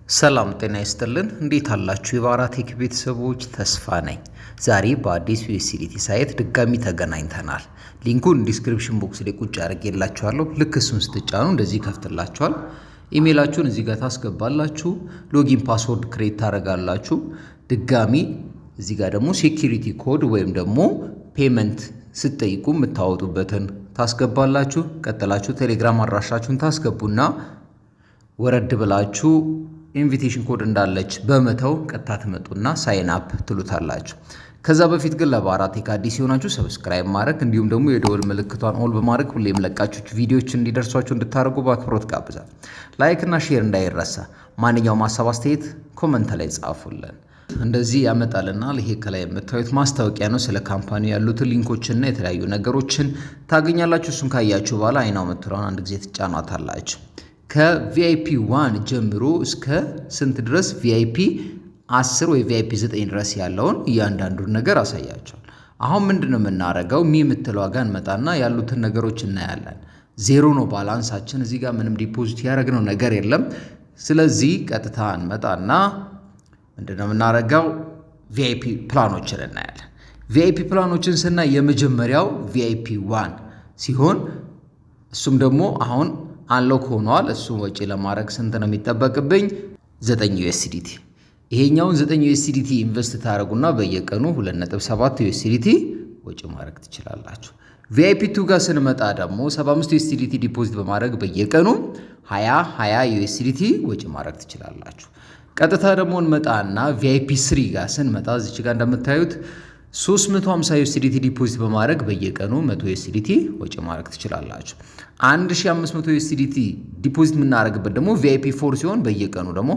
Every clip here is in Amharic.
ሰላም ጤና ይስጥልን እንዴት አላችሁ የባራቴክ ቤተሰቦች ተስፋ ነኝ። ዛሬ በአዲስ USDT ሳይት ድጋሚ ተገናኝተናል። ሊንኩን ዲስክሪፕሽን ቦክስ ላይ ቁጭ አድርጌላችኋለሁ። ልክ እሱን ስትጫኑ እንደዚህ ከፍትላችኋል። ኢሜይላችሁን እዚህ ጋር ታስገባላችሁ። ሎጊን ፓስወርድ ክሬት ታደርጋላችሁ። ድጋሚ እዚህ ጋር ደግሞ ሴኩሪቲ ኮድ ወይም ደግሞ ፔመንት ስትጠይቁ የምታወጡበትን ታስገባላችሁ። ቀጥላችሁ ቴሌግራም አድራሻችሁን ታስገቡና ወረድ ብላችሁ ኢንቪቴሽን ኮድ እንዳለች በመተው ቀጥታ ትመጡና ሳይን አፕ ትሉታላችሁ። ከዛ በፊት ግን ለባራቴክ አዲስ የሆናችሁ ሰብስክራይብ ማድረግ እንዲሁም ደግሞ የደወል ምልክቷን ኦል በማድረግ ሁሌም ለቃችሁ ቪዲዮዎች እንዲደርሷችሁ እንድታደርጉ በአክብሮት ጋብዛለሁ። ላይክ እና ሼር እንዳይረሳ። ማንኛውም ሀሳብ አስተያየት ኮመንት ላይ ጻፉልን። እንደዚህ ያመጣልናል። ይሄ ከላይ የምታዩት ማስታወቂያ ነው። ስለ ካምፓኒው ያሉትን ሊንኮችና የተለያዩ ነገሮችን ታገኛላችሁ። እሱን ካያችሁ በኋላ አይናው መጥራውን አንድ ጊዜ ትጫኗታላችሁ። ከቪአይፒ 1 ጀምሮ እስከ ስንት ድረስ ቪአይፒ 10 ወይ ቪአይፒ 9 ድረስ ያለውን እያንዳንዱን ነገር አሳያቸዋል። አሁን ምንድነው የምናደርገው? የምትለው ጋር እንመጣና ያሉትን ነገሮች እናያለን። ዜሮ ነው ባላንሳችን። እዚህ ጋር ምንም ዲፖዚት ያደረግነው ነገር የለም። ስለዚህ ቀጥታ እንመጣና ምንድነው የምናደርገው? ቪአይፒ ፕላኖችን እናያለን። ቪአይፒ ፕላኖችን ስናይ የመጀመሪያው ቪአይፒ 1 ሲሆን እሱም ደግሞ አሁን አንሎክ ሆኗል። እሱን ወጪ ለማድረግ ስንት ነው የሚጠበቅብኝ? 9 USDT። ይሄኛውን 9 USDT ኢንቨስት ታደርጉና በየቀኑ 2.7 USDT ወጪ ማድረግ ትችላላችሁ። ቪአይፒ 2 ጋር ስንመጣ ደግሞ 75 USDT ዲፖዚት በማድረግ በየቀኑ 20 USDT ወጪ ማድረግ ትችላላችሁ። ቀጥታ ደግሞ እንመጣና ቪአይፒ 3 ጋር ስንመጣ እዚች ጋር እንደምታዩት 350 USDT ዲፖዚት በማድረግ በየቀኑ 100 USDT ወጪ ማድረግ ትችላላችሁ። 1500 USDT ዲፖዚት የምናደርግበት ደግሞ ቪአይፒ 4 ሲሆን በየቀኑ ደግሞ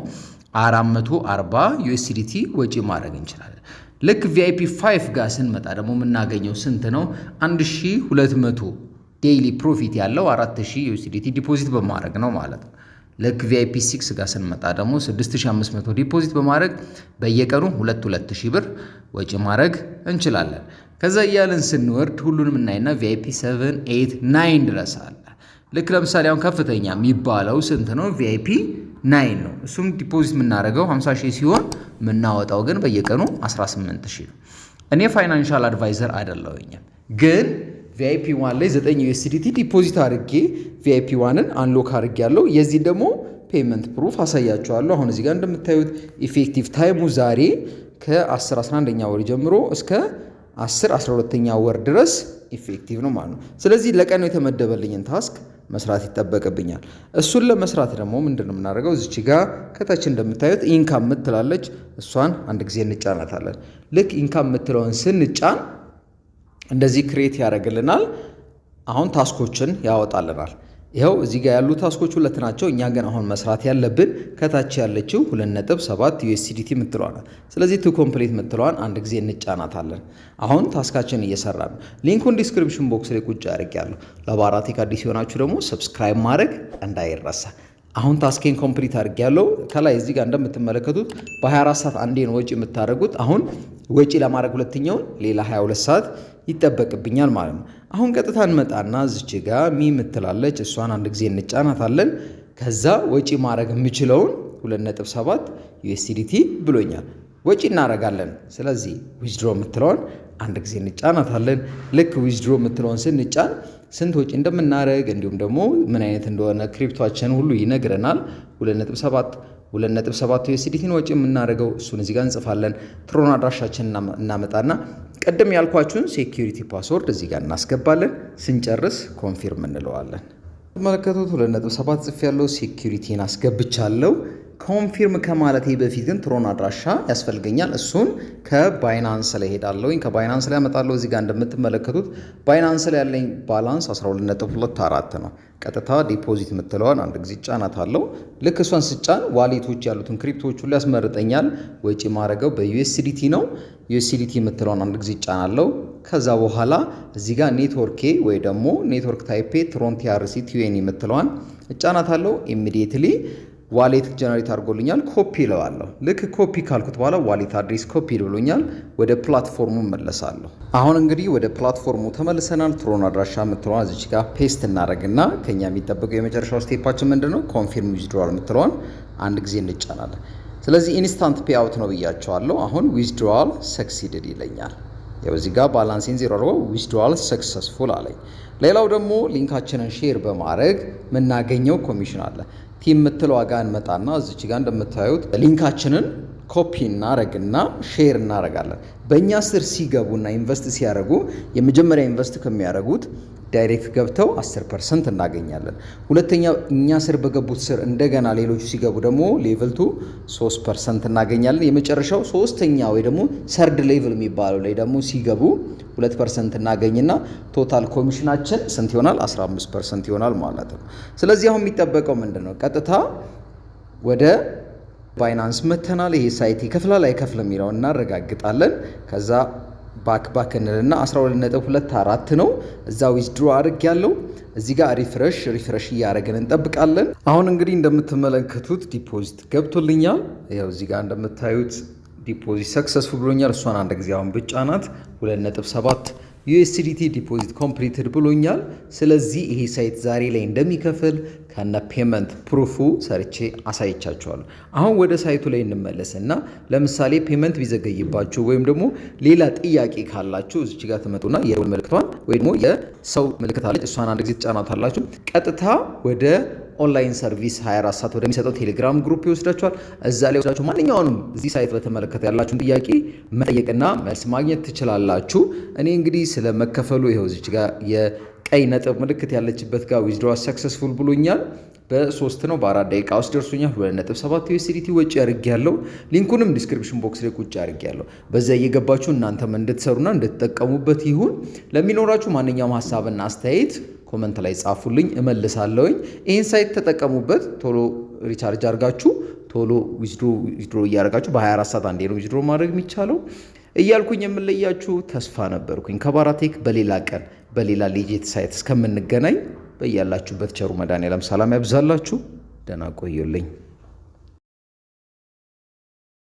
440 USDT ወጪ ማድረግ እንችላለን። ልክ ቪአይፒ 5 ጋር ስንመጣ ደግሞ የምናገኘው ስንት ነው? 1200 ዴይሊ ፕሮፊት ያለው 4000 USDT ዲፖዚት በማድረግ ነው ማለት ነው። ልክ ቪአይፒ 6 ጋር ስንመጣ ደግሞ 6500 ዲፖዚት በማድረግ በየቀኑ 2000 ብር ወጪ ማድረግ እንችላለን። ከዛ እያለን ስንወርድ ሁሉንም እናይና ቪአይፒ 7 8 9 ድረስ አለ። ልክ ለምሳሌ አሁን ከፍተኛ የሚባለው ስንት ነው? ቪአይፒ 9 ነው። እሱም ዲፖዚት የምናደርገው 50,000 ሲሆን የምናወጣው ግን በየቀኑ 18,000 ነው። እኔ ፋይናንሻል አድቫይዘር አይደለሁኝም፣ ግን ቪአይፒ 1 ላይ 9 USDT ዲፖዚት አድርጌ ቪአይፒ 1ን አንሎክ አድርጌ ያለው የዚህ ደግሞ ፔመንት ፕሩፍ አሳያችኋለሁ። አሁን እዚህ ጋር እንደምታዩት ኢፌክቲቭ ታይሙ ዛሬ ከ10 11ኛ ወር ጀምሮ እስከ 10 12ኛ ወር ድረስ ኢፌክቲቭ ነው ማለት ነው። ስለዚህ ለቀኑ የተመደበልኝን ታስክ መስራት ይጠበቅብኛል። እሱን ለመስራት ደግሞ ምንድነው የምናደርገው? እዚች ጋር ከታች እንደምታዩት ኢንካም ምትላለች። እሷን አንድ ጊዜ እንጫናታለን። ልክ ኢንካም ምትለውን ስንጫን እንደዚህ ክሬት ያደርግልናል። አሁን ታስኮችን ያወጣልናል። ይኸው እዚህ ጋር ያሉ ታስኮች ሁለት ናቸው። እኛ ግን አሁን መስራት ያለብን ከታች ያለችው 2.7 USDT ምትለዋል። ስለዚህ ቱ ኮምፕሊት ምትለዋን አንድ ጊዜ እንጫናታለን። አሁን ታስካችን እየሰራ ነው። ሊንኩን ዲስክሪፕሽን ቦክስ ላይ ቁጭ አድርጌያለሁ። ለባራቴክ አዲስ የሆናችሁ ደግሞ ሰብስክራይብ ማድረግ እንዳይረሳ። አሁን ታስኬን ኮምፕሊት አድርጌያለሁ። ከላይ እዚህ ጋር እንደምትመለከቱት በ24 ሰዓት አንዴ ነው ወጪ የምታደርጉት። አሁን ወጪ ለማድረግ ሁለተኛውን ሌላ 22 ሰዓት ይጠበቅብኛል ማለት ነው። አሁን ቀጥታ እንመጣና እዚች ጋር ምትላለች እሷን አንድ ጊዜ እንጫናታለን። ከዛ ወጪ ማድረግ የምችለውን 2.7 USDT ብሎኛል። ወጪ እናደርጋለን። ስለዚህ ዊዝድሮ ምትለውን አንድ ጊዜ እንጫናታለን። ልክ ዊዝድሮ ምትለውን ስንጫን ስንት ወጪ እንደምናደርግ እንዲሁም ደግሞ ምን አይነት እንደሆነ ክሪፕቶአችን ሁሉ ይነግረናል። 2.7 USDT ወጪ የምናደርገው እሱን እዚህ ጋር እንጽፋለን። ትሮን አድራሻችን እናመጣና ቀደም ያልኳችሁን ሴኩሪቲ ፓስወርድ እዚህ ጋር እናስገባለን። ስንጨርስ ኮንፊርም እንለዋለን። ተመለከቱት 2.7 ጽፍ ያለው ሴኩሪቲን አስገብቻለሁ። ኮንፊርም ከማለቴ በፊት ግን ትሮን አድራሻ ያስፈልገኛል። እሱን ከባይናንስ ላይ ሄዳለሁ። ከባይናንስ ላይ አመጣለሁ። እዚህ ጋር እንደምትመለከቱት ባይናንስ ላይ ያለኝ ባላንስ 12.24 ነው። ቀጥታ ዲፖዚት ምትለዋን አንድ ጊዜ ጫናታለሁ። ልክ እሷን ስጫን ዋሌቶች ያሉትን ክሪፕቶች ሁሉ ያስመርጠኛል። ወጪ ማድረገው በዩኤስዲቲ ነው። ዩኤስዲቲ ምትለዋን አንድ ጊዜ ጫናለሁ። ከዛ በኋላ እዚህ ጋር ኔትወርኬ ወይ ደግሞ ኔትወርክ ታይፔ ትሮን TRC 20 ምትለዋን እጫናታለሁ። ኢሚዲየትሊ ዋሌት ጀነሬት አድርጎልኛል። ኮፒ ለዋለሁ። ልክ ኮፒ ካልኩት በኋላ ዋሌት አድሬስ ኮፒ ብሎኛል። ወደ ፕላትፎርሙ መለሳለሁ። አሁን እንግዲህ ወደ ፕላትፎርሙ ተመልሰናል። ትሮን አድራሻ ምትለዋን እዚች ጋር ፔስት እናደርግና ከኛ የሚጠበቀው የመጨረሻው ስቴፓችን ምንድነው? ኮንፊርም ዊዝድሮዋል ምትለዋን አንድ ጊዜ እንጫናለን። ስለዚህ ኢንስታንት ፔ አውት ነው ብያቸዋለሁ። አሁን ዊዝድሮዋል ሰክሲድድ ይለኛል። ያው እዚህ ጋር ባላንሲን 0 አድርጎ ዊዝድሮዋል ሰክሰስፉል አለኝ። ሌላው ደግሞ ሊንካችንን ሼር በማድረግ የምናገኘው ኮሚሽን አለ። ቲም የምትለው ዋጋ እንመጣና እዚች ጋር እንደምታዩት ሊንካችንን ኮፒ እናረግና ሼር እናረጋለን። በእኛ ስር ሲገቡና ኢንቨስት ሲያደርጉ የመጀመሪያ ኢንቨስት ከሚያደርጉት ዳይሬክት ገብተው 10% እናገኛለን። ሁለተኛ እኛ ስር በገቡት ስር እንደገና ሌሎቹ ሲገቡ ደግሞ ሌቭል 2 3% እናገኛለን። የመጨረሻው ሶስተኛ ወይ ደግሞ ሰርድ ሌቭል የሚባለው ላይ ደግሞ ሲገቡ 2% እናገኝና ቶታል ኮሚሽናችን ስንት ይሆናል? 15% ይሆናል ማለት ነው። ስለዚህ አሁን የሚጠበቀው ምንድነው? ቀጥታ ወደ ባይናንስ መተናል። ይሄ ሳይት ይከፍላል አይከፍልም የሚለውን እናረጋግጣለን። ከዛ ባክ እንልና 12.24 ነው እዛ ዊዝድሮ አድርግ ያለው። እዚህ ጋር ሪፍሬሽ እያደረግን እንጠብቃለን። አሁን እንግዲህ እንደምትመለከቱት ዲፖዚት ገብቶልኛል። ያው እዚህ ጋር እንደምታዩት ዲፖዚት ሰክሰስፉል ብሎኛል። እሷን አንድ ጊዜ አሁን ብቻናት 2.7 USDT ዲፖዚት ኮምፕሊትድ ብሎኛል። ስለዚህ ይሄ ሳይት ዛሬ ላይ እንደሚከፍል ከነ ፔመንት ፕሩፉ ሰርቼ አሳይቻችኋለሁ። አሁን ወደ ሳይቱ ላይ እንመለስና ለምሳሌ ፔመንት ቢዘገይባችሁ ወይም ደግሞ ሌላ ጥያቄ ካላችሁ እዚች ጋር ትመጡና የደወል ምልክቷን ወይ ደግሞ የሰው ምልክት አለች፣ እሷን አንድ ጊዜ ትጫናታላችሁ። ቀጥታ ወደ ኦንላይን ሰርቪስ 24 ሰዓት ወደሚሰጠው ቴሌግራም ግሩፕ ይወስዳችኋል። እዛ ላይ ወስዳችሁ ማንኛውንም እዚህ ሳይት በተመለከተ ያላችሁን ጥያቄ መጠየቅና መልስ ማግኘት ትችላላችሁ። እኔ እንግዲህ ስለ መከፈሉ ይኸው እዚች ጋር የቀይ ነጥብ ምልክት ያለችበት ጋር ዊዝድሮዋል ሰክሰስፉል ብሎኛል። በ3 ነው በ4 ደቂቃ ውስጥ ደርሶኛል። 2.7 USDT ወጪ አድርጌያለሁ። ሊንኩንም ዲስክሪፕሽን ቦክስ ላይ ቁጭ አድርጌያለሁ። በዛ እየገባችሁ እናንተም እንድትሰሩና እንድትጠቀሙበት ይሁን። ለሚኖራችሁ ማንኛውም ሀሳብና አስተያየት ኮመንት ላይ ጻፉልኝ፣ እመልሳለሁኝ። ይህን ሳይት ተጠቀሙበት። ቶሎ ሪቻርጅ አድርጋችሁ ቶሎ ዊዝድሮ እያደረጋችሁ በ24 ሰዓት አንዴ ነው ዊዝድሮ ማድረግ የሚቻለው እያልኩኝ የምለያችሁ ተስፋ ነበርኩኝ። ከባራቴክ በሌላ ቀን በሌላ ሌጂት ሳይት እስከምንገናኝ በያላችሁበት ቸሩ መድኃኔዓለም ሰላም ያብዛላችሁ። ደህና ቆዩልኝ።